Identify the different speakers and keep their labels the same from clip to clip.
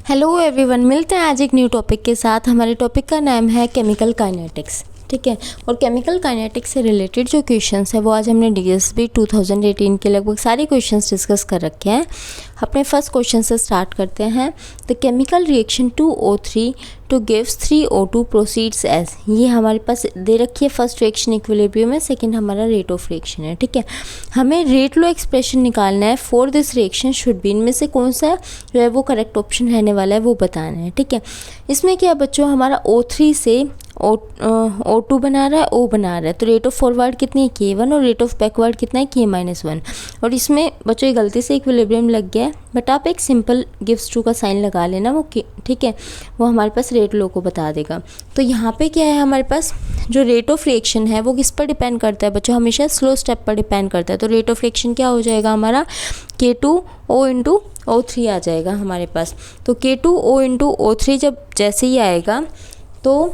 Speaker 1: Hello everyone, मिलते हैं आज एक न्यू टॉपिक के साथ। हमारे टॉपिक का नाम है केमिकल काइनेटिक्स। ठीक है, और केमिकल काइनेटिक्स से रिलेटेड जो क्वेश्चंस है वो आज हमने डीएसबी 2018 के लगभग सारे क्वेश्चंस डिस्कस कर रखे हैं। अपने फर्स्ट क्वेश्चन से स्टार्ट करते हैं। The chemical reaction 2O3 to gives 3O2 proceeds as. ये हमारे पास दे रखी है फर्स्ट रिएक्शन इक्विलिब्रियम है, सेकंड हमारा रेट ऑफ रिएक्शन है। ठीक है, हमें रेट लो एक्सप्रेशन निकालना है for this reaction should be. इनमें से कौन सा जो है वो करेक्ट ऑप्शन रहने वाला है वो बताना है। ठीक है, इसमें क्या बच्चों, हमारा O3 से O2 बना रहा है, O बना रहा है, तो रेट ऑफ फॉरवर्ड कितनी है K1 और रेट ऑफ बैकवर्ड कितना है K-1। और इसमें बच्चों ये गलती से इक्विलिब्रियम लग गया है, बट आप एक सिंपल गिव्स टू का साइन लगा लेना वो ठीक है, वो हमारे पास रेट लो को बता देगा। तो यहाँ पे क्या है, हमारे पास जो रेट ऑफ रिएक्शन है वो किस पर डिपेंड करता है बच्चों, हमेशा स्लो स्टेप पर डिपेंड करता है। तो रेट ऑफ रिएक्शन क्या हो जाएगा हमारा K2O इंटू O3 आ जाएगा हमारे पास। तो K2O इंटू O3 जब जैसे ही आएगा तो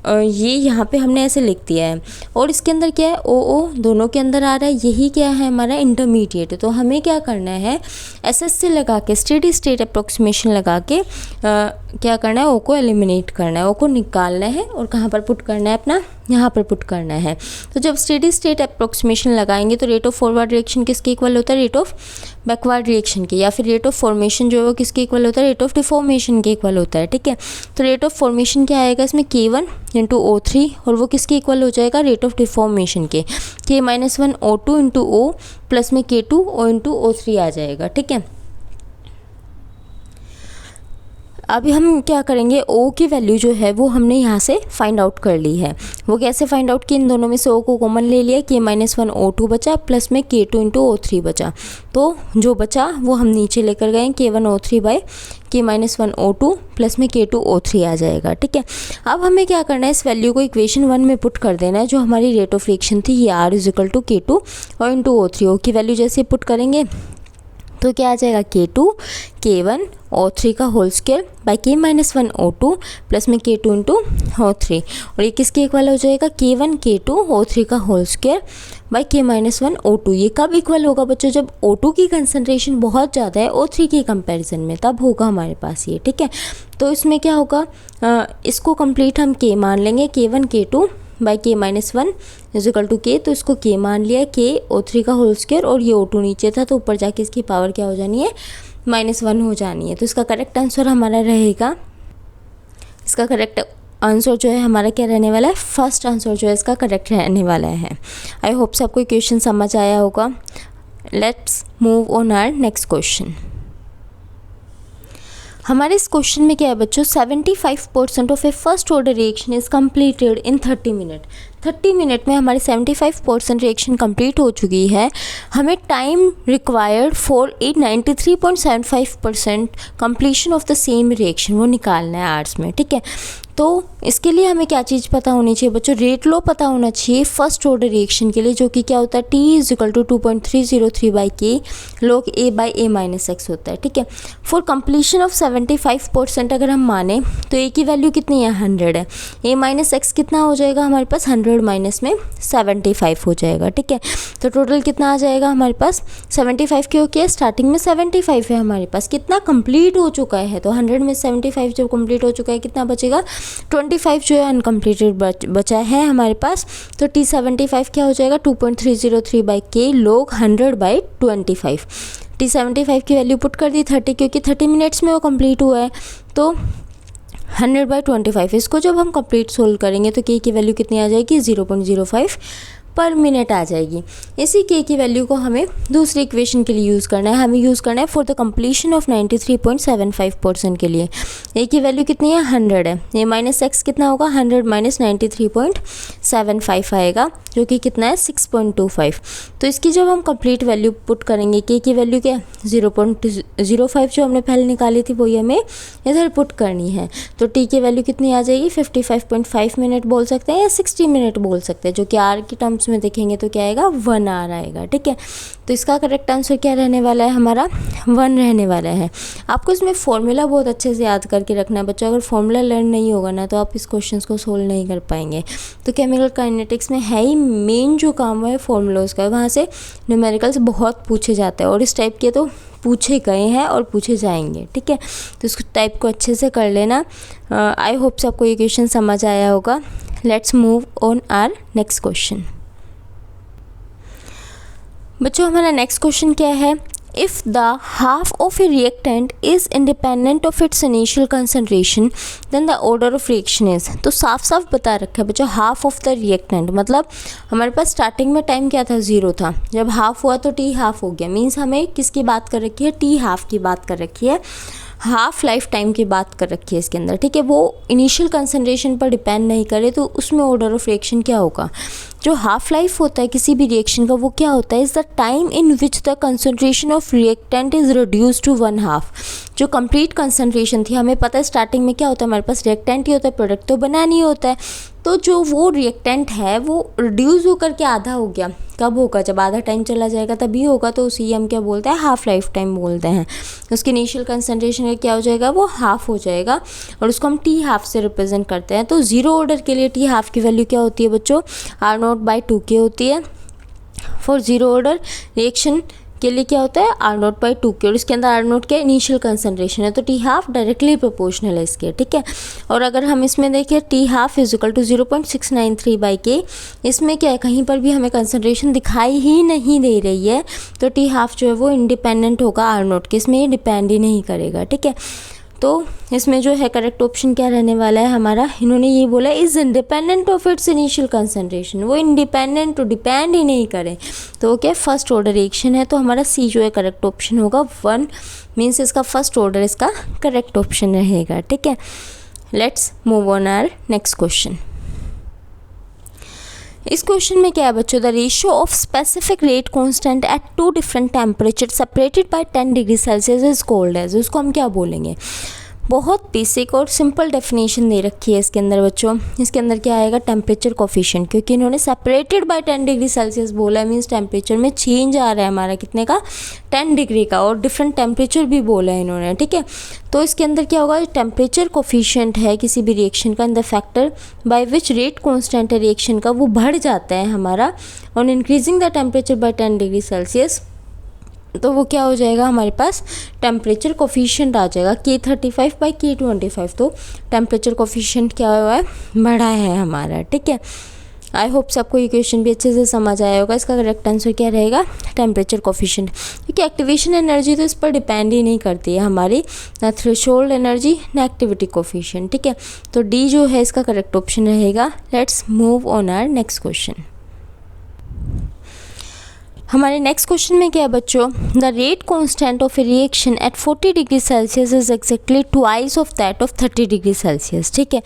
Speaker 1: ये यहाँ पे हमने ऐसे लिख दिया है, और इसके अंदर क्या है OO दोनों के अंदर आ रहा है, यही क्या है हमारा इंटरमीडिएट। तो हमें क्या करना है, SSC लगा के स्टेडी स्टेट अप्रोक्सीमेशन लगा के क्या करना है, O को एलिमिनेट करना है, O को निकालना है और कहाँ पर पुट करना है, अपना यहाँ पर पुट करना है। तो जब स्टेडी स्टेट अप्रोक्सीमेशन लगाएंगे तो रेट ऑफ फॉरवर्ड रिएक्शन किसके इक्वल होता है, रेट ऑफ बैकवर्ड रिएक्शन के, या फिर रेट ऑफ फॉर्मेशन जो है वो किसके इक्वल होता है, रेट ऑफ डिफॉर्मेशन के इक्वल होता है। ठीक है, तो रेट ऑफ फॉर्मेशन क्या आएगा इसमें K1 इंटू O3, और वो किसके इक्वल हो जाएगा, रेट ऑफ डिफॉर्मेशन के K-1 O2 into O plus में K2O इंटू O3 आ जाएगा। ठीक है, अभी हम क्या करेंगे, O की वैल्यू जो है वो हमने यहाँ से फाइंड आउट कर ली है। वो कैसे फाइंड आउट की, इन दोनों में से O को कॉमन ले लिया, K-1 O2 बचा प्लस में K2 इंटू O3 बचा। तो जो बचा वो हम नीचे लेकर गए, K1 O3 bye K-1 O2 plus में K2 O3 आ जाएगा। ठीक है, अब हमें क्या करना है, इस वैल्यू को इक्वेशन 1 में पुट कर देना है। जो हमारी रेट ऑफ रिएक्शन थी ये R is equal to K2 और इंटू O3। O की वैल्यू जैसे पुट करेंगे तो क्या आ जाएगा, K2 K1 O3 का whole square by K-1 O2 plus में K2 इंटू O3, और ये किसके इक्वल हो जाएगा, K1 K2 O3 का whole square by K-1 O2। ये कब इक्वल होगा बच्चों, जब O2 की कंसनट्रेशन बहुत ज़्यादा है O3 के कंपैरिजन में, तब होगा हमारे पास ये। ठीक है, तो इसमें क्या होगा, इसको कंप्लीट हम K मान लेंगे, K1 K2 by K-1 is equal to K। तो इसको K मान लिया, K O3 का होल स्क्वायर, और ये O2 नीचे था तो ऊपर जाके इसकी पावर क्या हो जानी है, -1 हो जानी है। तो इसका करेक्ट आंसर हमारा रहेगा, इसका करेक्ट आंसर जो है हमारा क्या रहने वाला है, फर्स्ट आंसर जो है इसका करेक्ट रहने वाला है। आई होप सबको क्वेश्चन समझ आया होगा। Let's move on our next question. हमारे इस क्वेश्चन में क्या है बच्चों, 75% of a first order reaction is completed in 30 minute. 30 minute में हमारी 75% रिएक्शन कंप्लीट हो चुकी है। हमें time required for a 93.75% completion of the same reaction वो निकालना है आर्ट्स में। ठीक है, तो इसके लिए हमें क्या चीज़ पता होनी चाहिए बच्चों, रेट लो पता होना चाहिए फर्स्ट ऑर्डर रिएक्शन के लिए, जो कि क्या होता है T is equal to 2.303 by K log A by A-X होता है। ठीक है, फॉर कंप्लीशन ऑफ 75% अगर हम माने तो A की वैल्यू कितनी है, 100 है। A-X कितना हो जाएगा हमारे पास, 100 माइनस में 75 हो जाएगा। ठीक है, तो टोटल कितना आ जाएगा हमारे पास, 75 क्योंकि स्टार्टिंग में 75 है हमारे पास, कितना कंप्लीट हो चुका है, तो 100 में 75 जब कंप्लीट हो चुका है कितना बचेगा, 25 जो है अनकम्प्लीटेड बचा है हमारे पास। तो T75 क्या हो जाएगा, 2.303 by K log 100 by 25। T75 की वैल्यू पुट कर दी 30, क्योंकि 30 मिनट्स में वो कंप्लीट हुआ है। तो 100 बाई 25, इसको जब हम कंप्लीट सोल्व करेंगे तो K की वैल्यू कितनी आ जाएगी, 0.05 पर मिनट आ जाएगी। इसी K की वैल्यू को हमें दूसरी इक्वेशन के लिए यूज़ करना है, हमें यूज़ करना है फॉर द कंप्लीशन ऑफ 93.75% के लिए। A की वैल्यू कितनी है, 100 है। A-X कितना होगा, 100 माइनस 93.75 आएगा, जो कि कितना है 6.25। तो इसकी जब हम कंप्लीट वैल्यू पुट करेंगे, K की वैल्यू क्या है 0.05 जो हमने पहले निकाली थी वही हमें इधर पुट करनी है। तो T की वैल्यू कितनी आ जाएगी, 55.5 मिनट बोल सकते हैं या 60 मिनट बोल सकते हैं, जो कि R की टर्म्स में देखेंगे तो क्या आएगा, 1 आर आएगा। ठीक है, तो इसका करेक्ट आंसर क्या रहने वाला है हमारा, 1 रहने वाला है। आपको इसमें फॉर्मूला बहुत अच्छे से याद करके रखना है बच्चों, अगर फॉर्मूला लर्न नहीं होगा ना तो आप इस क्वेश्चन को सोल्व नहीं कर पाएंगे। तो केमिकल काइनेटिक्स में है ही मेन जो काम है फॉर्मूलाज का, वहाँ से न्यूमेरिकल्स बहुत पूछे जाते हैं, और इस टाइप के तो पूछे गए हैं और पूछे जाएंगे, ठीक है। तो इस टाइप को अच्छे से कर लेना। आई होप सबको ये क्वेश्चन समझ आया होगा। Let's move on our next question. बच्चों हमारा नेक्स्ट क्वेश्चन क्या है, if the half of a reactant is independent of its initial concentration then the order of reaction is. तो साफ साफ बता रखा है बच्चों, हाफ ऑफ द रिएक्टेंट मतलब हमारे पास स्टार्टिंग में टाइम क्या था, 0 था, जब हाफ हुआ तो टी हाफ हो गया, मीन्स हमें किसकी बात कर रखी है, टी हाफ की बात कर रखी है, हाफ लाइफ टाइम की बात कर रखी है इसके अंदर, ठीक है। वो इनिशियल कंसनट्रेशन पर डिपेंड नहीं करे तो उसमें ऑर्डर ऑफ रिएक्शन क्या होगा। जो हाफ लाइफ होता है किसी भी रिएक्शन का वो क्या होता है, is the time in which the concentration of reactant is reduce to 1/2। जो कंप्लीट कंसनट्रेशन थी, हमें पता है स्टार्टिंग में क्या होता है, हमारे पास रिएक्टेंट ही होता है, प्रोडक्ट तो बना नहीं होता है, तो जो वो रिएक्टेंट है वो रिड्यूस होकर के आधा हो गया। कब होगा, जब आधा टाइम चला जाएगा तभी होगा, तो उसी हम क्या बोलते हैं, हाफ लाइफ टाइम बोलते हैं। उसकी इनिशियल कंसनट्रेशन क्या हो जाएगा, वो हाफ हो जाएगा और उसको हम टी हाफ से रिप्रेजेंट करते हैं। तो जीरो ऑर्डर के लिए टी हाफ की वैल्यू क्या होती है बच्चों, R0/2K होती है। फॉर जीरो ऑर्डर रिएक्शन के लिए क्या होता है, R0/2K, और इसके अंदर R0 क्या इनिशियल कंसनट्रेशन है, तो टी हाफ डायरेक्टली प्रोपोर्शनल है इसके, ठीक है। और अगर हम इसमें देखें T half equal to 0.693/K, इसमें क्या है, कहीं पर भी हमें कंसनट्रेशन दिखाई ही नहीं दे रही है, तो टी हाफ जो है वो इंडिपेंडेंट होगा R0 के, इसमें ये डिपेंड ही नहीं करेगा, ठीक है। तो इसमें जो है करेक्ट ऑप्शन क्या रहने वाला है हमारा, इन्होंने ये बोला is independent of its initial concentration, वो इंडिपेंडेंट तो डिपेंड ही नहीं करे, तो वो क्या फर्स्ट ऑर्डर रिएक्शन है। तो हमारा सी जो है करेक्ट ऑप्शन होगा, 1 मीन्स इसका फर्स्ट ऑर्डर इसका करेक्ट ऑप्शन रहेगा, ठीक है। Let's move on our next question. इस क्वेश्चन में क्या है बच्चों, the ratio of specific rate constant at 2 different temperature separated by 10 degree Celsius is called as. उसको हम क्या बोलेंगे, बहुत बेसिक और सिंपल डेफिनेशन दे रखी है इसके अंदर बच्चों। इसके अंदर क्या आएगा, टेम्परेचर कोफिशिएंट, क्योंकि इन्होंने सेपरेटेड बाय 10 डिग्री सेल्सियस बोला है, मीन्स टेम्परेचर में चेंज आ रहा है हमारा कितने का, 10 डिग्री का, और डिफरेंट टेम्परेचर भी बोला है इन्होंने, ठीक है। तो इसके अंदर क्या होगा, टेम्परेचर कोफिशिएंट है किसी भी रिएक्शन का, in the factor by which rate constant है रिएक्शन का वो बढ़ जाता है हमारा, और increasing the temperature by 10 degree Celsius, तो वो क्या हो जाएगा, हमारे पास टेम्परेचर कोफिशिएंट आ जाएगा K35/K25। तो टेम्परेचर कोफिशिएंट क्या हुआ है, बढ़ा है हमारा, ठीक है। आई होप सबको ये क्वेश्चन भी अच्छे से समझ आया होगा। इसका करेक्ट आंसर क्या रहेगा, टेम्परेचर कोफिशिएंट, क्योंकि एक्टिवेशन एनर्जी तो इस पर डिपेंड ही नहीं करती है हमारी, ना थ्रेशोल्ड एनर्जी ना एक्टिविटी कोफिशिएंट, ठीक है। तो डी जो है इसका करेक्ट ऑप्शन रहेगा। Let's move on our next question. हमारे नेक्स्ट क्वेश्चन में क्या है बच्चों, the rate constant of a reaction at 40 degree Celsius is exactly twice of that of 30 degree Celsius, ठीक है।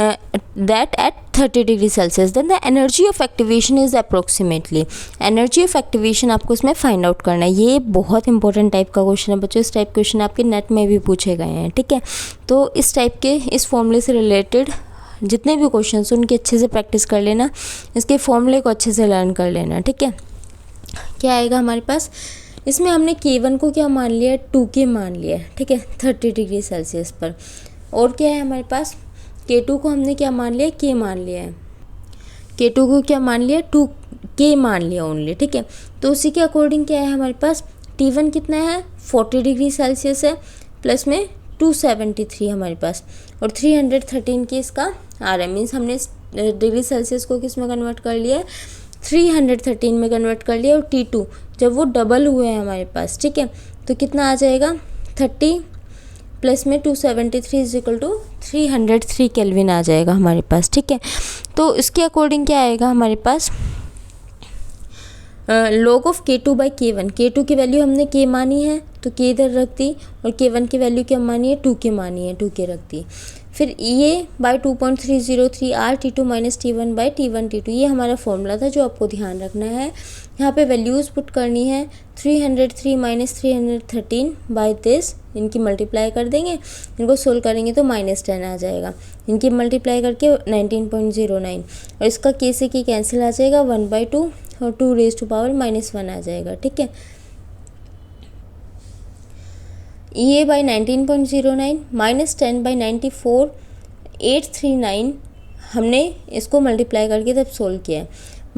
Speaker 1: That at 30 degree Celsius, then the energy of activation is approximately. Energy of activation आपको इसमें find out करना है। ये बहुत important type का question है बच्चों, इस टाइप क्वेश्चन आपके नेट में भी पूछे गए हैं, ठीक है। तो इस टाइप के इस फॉर्मूले से रिलेटेड जितने भी क्वेश्चन हैं उनकी अच्छे से प्रैक्टिस कर लेना, इसके फॉर्मूले को अच्छे से लर्न कर लेना, ठीक है। क्या आएगा हमारे पास, इसमें हमने K1 को क्या मान लिया, 2K मान लिया है, ठीक है, 30 डिग्री सेल्सियस पर। और क्या है हमारे पास, K2 को हमने क्या मान लिया, K मान लिया है, K2 को क्या मान लिया, 2K मान लिया ओनली, ठीक है। तो उसी के अकॉर्डिंग क्या है हमारे पास, T1 कितना है, 40 डिग्री सेल्सियस है, प्लस में 273 हमारे पास, और 313 के इसका आ रहा है, मीन्स हमने डिग्री सेल्सियस को किस में कन्वर्ट कर लिया है, 313 में कन्वर्ट कर लिया। और T2 जब वो डबल हुए हैं हमारे पास, ठीक है, तो कितना आ जाएगा, 30 प्लस में 273 इज इक्वल टू 303 केल्विन आ जाएगा हमारे पास, ठीक है। तो इसके अकॉर्डिंग क्या आएगा हमारे पास, log ऑफ K2/K1, K2 की वैल्यू हमने K मानी है तो K इधर रख दी, और K1 की वैल्यू क्या मानी है, 2K मानी है, 2K रख दी। फिर ये bye 2.303 R T2 minus T1/T1 T2, ये हमारा फॉर्मूला था जो आपको ध्यान रखना है। यहाँ पे वैल्यूज़ पुट करनी है, 303 माइनस 313 बाय दिस, इनकी मल्टीप्लाई कर देंगे, इनको सोल्व करेंगे तो -10 आ जाएगा, इनकी मल्टीप्लाई करके 19.09, और इसका K से K कैंसिल आ जाएगा, 1/2 और 2 रेज़ टू पावर -1 आ जाएगा, ठीक है। ये बाई 19.09 -10/94,839 हमने इसको मल्टीप्लाई करके तब सोल्व किया है,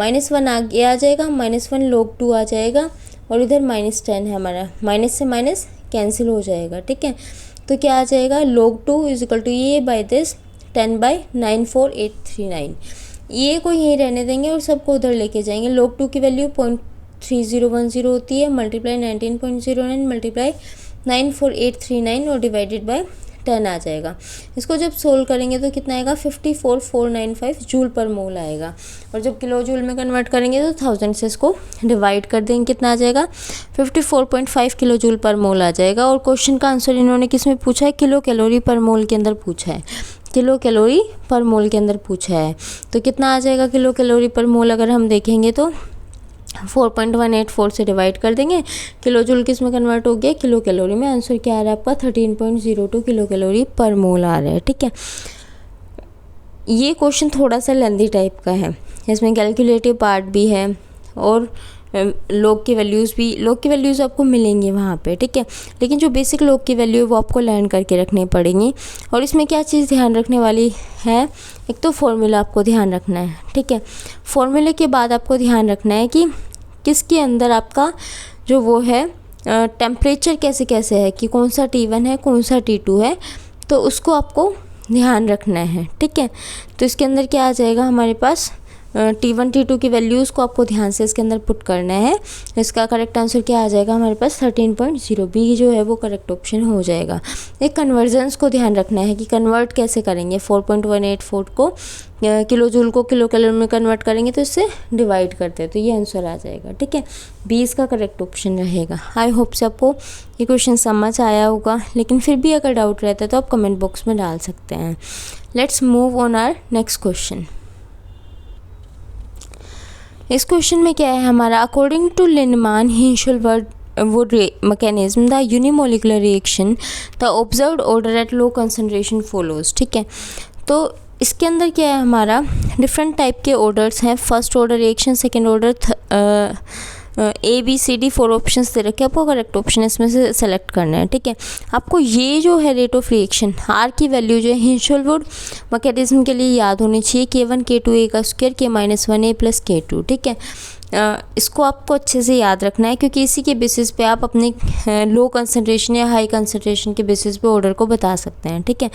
Speaker 1: -1 आगे आ जाएगा, -1 log 2 आ जाएगा, और इधर -10 है हमारा, माइनस से माइनस कैंसिल हो जाएगा, ठीक है। तो क्या आ जाएगा, log 2 इज इक्वल टू ये बाई दिस 10/94839। ये को यहीं रहने देंगे और सबको उधर लेके जाएंगे। log 2 की वैल्यू 0.3010 होती है, मल्टीप्लाई 19.09 मल्टीप्लाई 94839 और डिवाइडेड बाय 10 आ जाएगा। इसको जब सोल्व करेंगे तो कितना आएगा, 54,495 जूल पर मोल आएगा। और जब किलो जूल में कन्वर्ट करेंगे तो 1000 से इसको डिवाइड कर देंगे, कितना आ जाएगा, 54.5 किलो जूल पर मोल आ जाएगा। और क्वेश्चन का आंसर इन्होंने किस में पूछा है, किलो कैलोरी पर मोल के अंदर पूछा है, किलो कैलोरी पर मोल के अंदर पूछा है। तो कितना आ जाएगा किलो कैलोरी पर मोल, अगर हम देखेंगे तो 4.184 से डिवाइड कर देंगे। किलो जूल किस में कन्वर्ट हो गया, किलो कैलोरी में। आंसर क्या आ रहा है आपका, 13.02 किलो कैलोरी पर मोल आ रहा है, ठीक है। ये क्वेश्चन थोड़ा सा लेंथी टाइप का है, इसमें कैलकुलेटिव पार्ट भी है और लॉग की वैल्यूज़ आपको मिलेंगी वहाँ पे, ठीक है। लेकिन जो बेसिक लॉग की वैल्यू है वो आपको लर्न करके रखनी पड़ेंगी। और इसमें क्या चीज़ ध्यान रखने वाली है, एक तो फॉर्मूला आपको ध्यान रखना है, ठीक है। फॉर्मूले के बाद आपको ध्यान रखना है कि किसके अंदर आपका जो वो है टेम्परेचर कैसे कैसे है, कि कौन सा T1 है कौन सा T2 है, तो उसको आपको ध्यान रखना है, ठीक है। तो इसके अंदर क्या आ जाएगा हमारे पास, T1 T2 की वैल्यूज़ को आपको ध्यान से इसके अंदर पुट करना है। इसका करेक्ट आंसर क्या आ जाएगा हमारे पास, 13.0 बी जो है वो करेक्ट ऑप्शन हो जाएगा। एक कन्वर्जन्स को ध्यान रखना है कि कन्वर्ट कैसे करेंगे, 4.184 को किलो जूल को किलो कैलोरी में कन्वर्ट करेंगे तो इससे डिवाइड करते हैं, तो ये आंसर आ जाएगा, ठीक है। बी इसका करेक्ट ऑप्शन रहेगा। आई होप से आपको ये क्वेश्चन समझ आया होगा, लेकिन फिर भी अगर डाउट रहता है तो आप कमेंट बॉक्स में डाल सकते हैं। Let's move on our next question. इस क्वेश्चन में क्या है हमारा, according to Lindemann Hinshelwood mechanism the unimolecular reaction the observed order at low concentration follows, ठीक है। तो इसके अंदर क्या है हमारा, डिफरेंट टाइप के ऑर्डर्स हैं, first order reaction, second order, ABCD 4 options दे रखे हैं, आपको करेक्ट ऑप्शन इसमें से सेलेक्ट करना है, ठीक है। आपको ये जो है रेट ऑफ रिएक्शन R की वैल्यू जो है हिंशुलवुड मैकेनिज्म के लिए याद होनी चाहिए, K1 K2 A का square K-1 A plus K2, ठीक है। इसको आपको अच्छे से याद रखना है क्योंकि इसी के बेसिस पे आप अपने लो कंसंट्रेशन या हाई कंसंट्रेशन के बेसिस पे ऑर्डर को बता सकते हैं, ठीक है।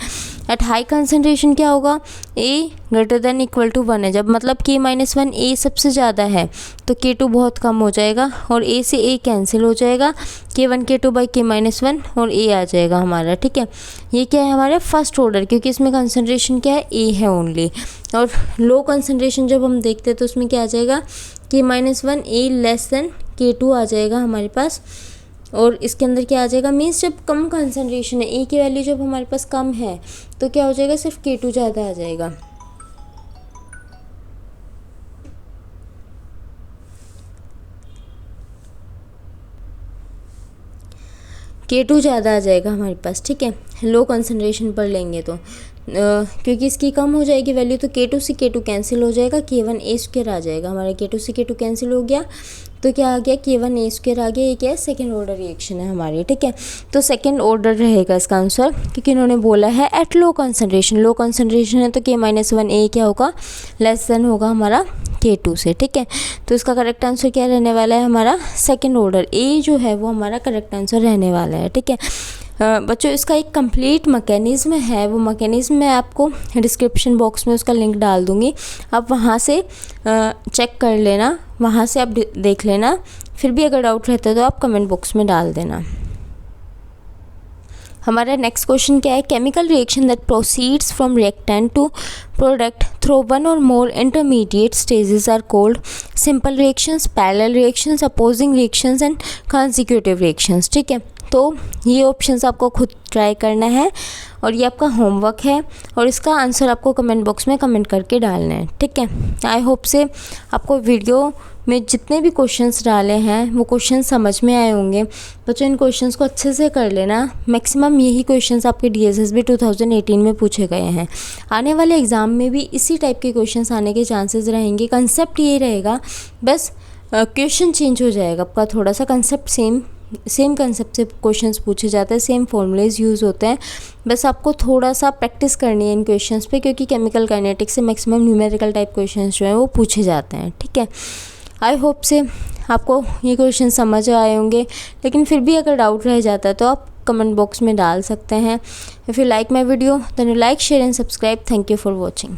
Speaker 1: एट हाई कंसंट्रेशन क्या होगा, A greater than equal to 1 है, जब मतलब K-1 A सबसे ज़्यादा है तो K2 बहुत कम हो जाएगा और A से A कैंसिल हो जाएगा, K1 K2 बाई K-1 और A आ जाएगा हमारा, ठीक है। ये क्या है हमारा फर्स्ट ऑर्डर, क्योंकि इसमें कंसंट्रेशन क्या है, A है ओनली। और लो कंसंट्रेशन जब हम देखते हैं तो उसमें क्या आ जाएगा, K-1 A less than K2 आ जाएगा हमारे पास। और इसके अंदर क्या आ जाएगा, मीन्स जब कम कंसंट्रेशन है, A की वैल्यू जब हमारे पास कम है तो क्या हो जाएगा, सिर्फ K2 ज़्यादा आ जाएगा। K2 ज़्यादा आ जाएगा हमारे पास, ठीक है, लो कंसंट्रेशन पर लेंगे तो क्योंकि इसकी कम हो जाएगी वैल्यू तो K2 से K2 कैंसिल हो जाएगा, K1 A स्क्वायर आ जाएगा हमारा, K2 से K2 कैंसिल हो गया तो क्या आ गया, K1 A स्क्वायर आ गया। ये क्या है, सेकेंड ऑर्डर रिएक्शन है हमारी, ठीक है। तो सेकेंड ऑर्डर रहेगा इसका आंसर, क्योंकि इन्होंने बोला है एट लो कंसंट्रेशन है तो K-1 A क्या होगा, लेस देन होगा हमारा K2 से, ठीक है। तो इसका करेक्ट आंसर क्या रहने वाला है हमारा, सेकेंड ऑर्डर A जो है वो हमारा करेक्ट आंसर रहने वाला है, ठीक है। बच्चों इसका एक कंप्लीट मैकेनिज्म है, वो मैकेनिज्म मैं आपको डिस्क्रिप्शन बॉक्स में उसका लिंक डाल दूँगी, आप वहाँ से चेक कर लेना, वहाँ से आप देख लेना। फिर भी अगर डाउट रहता है तो आप कमेंट बॉक्स में डाल देना। हमारा नेक्स्ट क्वेश्चन क्या है, chemical reaction that proceeds from reactant to product through one or more intermediate stages are called simple reactions, parallel reactions, opposing reactions and consecutive reactions, ठीक है। तो ये ऑप्शंस आपको खुद ट्राई करना है और ये आपका होमवर्क है और इसका आंसर आपको कमेंट बॉक्स में कमेंट करके डालना है, ठीक है। आई होप से आपको वीडियो में जितने भी क्वेश्चंस डाले हैं वो क्वेश्चन समझ में आए होंगे। बच्चों इन क्वेश्चंस को अच्छे से कर लेना, मैक्सिमम यही क्वेश्चंस आपके DSSB 2018 में पूछे गए हैं। आने वाले एग्ज़ाम में भी इसी टाइप के क्वेश्चंस आने के चांसेस रहेंगे। कंसेप्ट ये रहेगा, बस क्वेश्चन चेंज हो जाएगा आपका, थोड़ा सा कंसेप्ट सेम कंसेप्ट से क्वेश्चंस पूछे जाते हैं, सेम फॉर्मूलेज यूज़ होते हैं, बस आपको थोड़ा सा प्रैक्टिस करनी है इन क्वेश्चंस पे, क्योंकि केमिकल काइनेटिक्स से मैक्सिमम न्यूमेरिकल टाइप क्वेश्चंस जो हैं वो पूछे जाते हैं, ठीक है। आई होप से आपको ये क्वेश्चन समझ आए होंगे, लेकिन फिर भी अगर डाउट रह जाता है तो आप कमेंट बॉक्स में डाल सकते हैं। If you like my video then you like, share and subscribe. Thank you for watching.